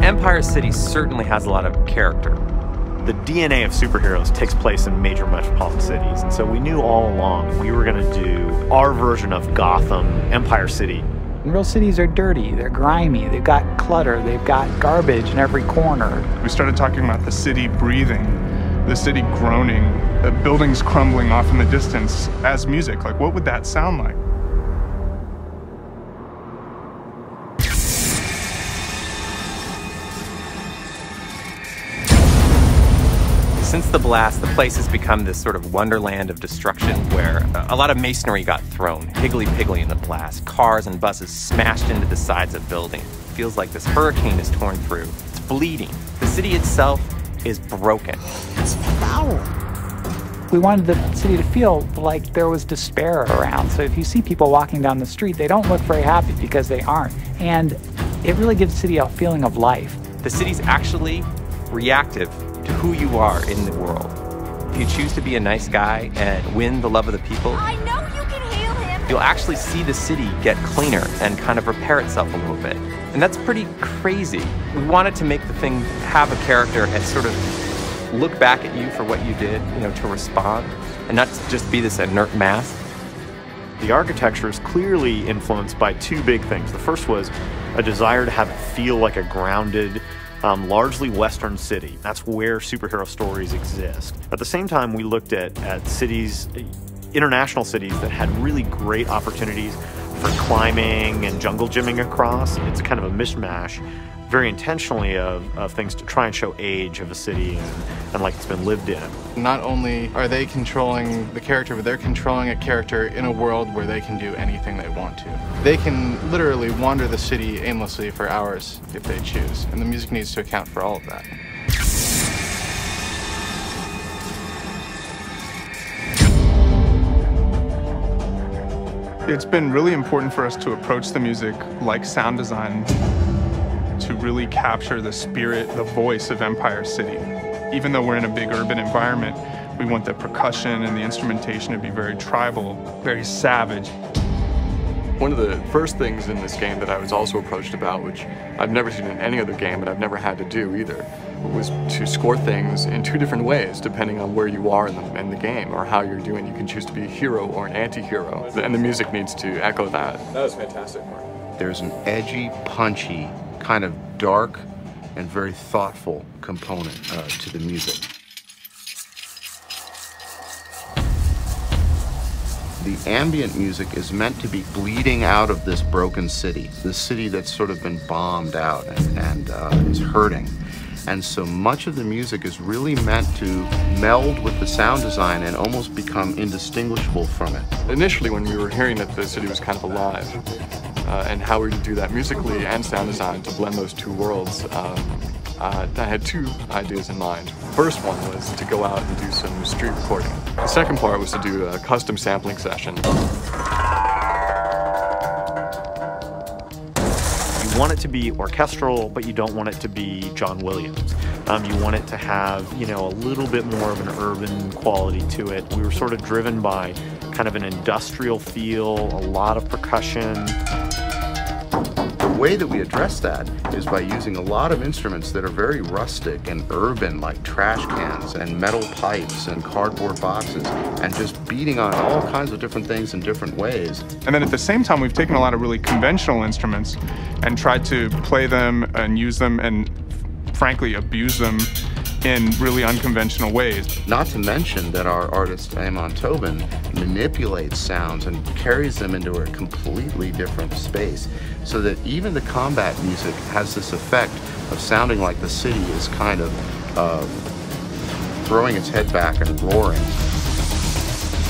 Empire City certainly has a lot of character. The DNA of superheroes takes place in major metropolitan cities, and so we knew all along we were going to do our version of Gotham, Empire City. Real cities are dirty, they're grimy, they've got clutter, they've got garbage in every corner. We started talking about the city breathing, the city groaning, the buildings crumbling off in the distance as music. Like, what would that sound like? Since the blast, the place has become this sort of wonderland of destruction where a lot of masonry got thrown, higgly-piggly in the blast. Cars and buses smashed into the sides of buildings. It feels like this hurricane is torn through. It's bleeding. The city itself is broken. It's foul. We wanted the city to feel like there was despair around. So if you see people walking down the street, they don't look very happy because they aren't. And it really gives the city a feeling of life. The city's actually reactive to who you are in the world. If you choose to be a nice guy and win the love of the people, I know you can hail him. You'll actually see the city get cleaner and kind of repair itself a little bit. And that's pretty crazy. We wanted to make the thing have a character and sort of look back at you for what you did, to respond, and not just be this inert mass. The architecture is clearly influenced by two big things. The first was a desire to have it feel like a grounded, largely Western city. That's where superhero stories exist. At the same time, we looked at cities, international cities that had really great opportunities for climbing and jungle gymming across. It's kind of a mishmash, very intentionally, of things to try and show age of a city and like it's been lived in. Not only are they controlling the character, but they're controlling a character in a world where they can do anything they want to. They can literally wander the city aimlessly for hours if they choose, and the music needs to account for all of that. It's been really important for us to approach the music like sound design, to really capture the spirit, the voice of Empire City. Even though we're in a big urban environment, we want the percussion and the instrumentation to be very tribal, very savage. One of the first things in this game that I was also approached about, which I've never seen in any other game, but I've never had to do either, was to score things in two different ways, depending on where you are in the game or how you're doing. You can choose to be a hero or an anti-hero, and the music needs to echo that. That was fantastic, Mark. There's an edgy, punchy, kind of dark and very thoughtful component to the music. The ambient music is meant to be bleeding out of this broken city, this city that's sort of been bombed out and is hurting. And so much of the music is really meant to meld with the sound design and almost become indistinguishable from it. Initially, when we were hearing that the city was kind of alive, and how we would do that musically and sound design to blend those two worlds, I had two ideas in mind. The first one was to go out and do some street recording. The second part was to do a custom sampling session. You want it to be orchestral, but you don't want it to be John Williams. You want it to have, a little bit more of an urban quality to it. We were sort of driven by kind of an industrial feel, a lot of percussion. The way that we address that is by using a lot of instruments that are very rustic and urban, like trash cans and metal pipes and cardboard boxes, and just beating on all kinds of different things in different ways. And then at the same time, we've taken a lot of really conventional instruments and tried to play them and use them and, frankly, abuse them in really unconventional ways. Not to mention that our artist, Amon Tobin, manipulates sounds and carries them into a completely different space, so that even the combat music has this effect of sounding like the city is kind of throwing its head back and roaring.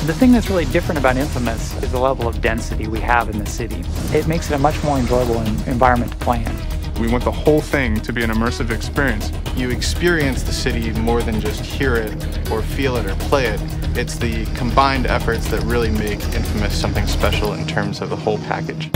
The thing that's really different about inFamous is the level of density we have in the city. It makes it a much more enjoyable environment to play in. We want the whole thing to be an immersive experience. You experience the city more than just hear it or feel it or play it. It's the combined efforts that really make inFamous something special in terms of the whole package.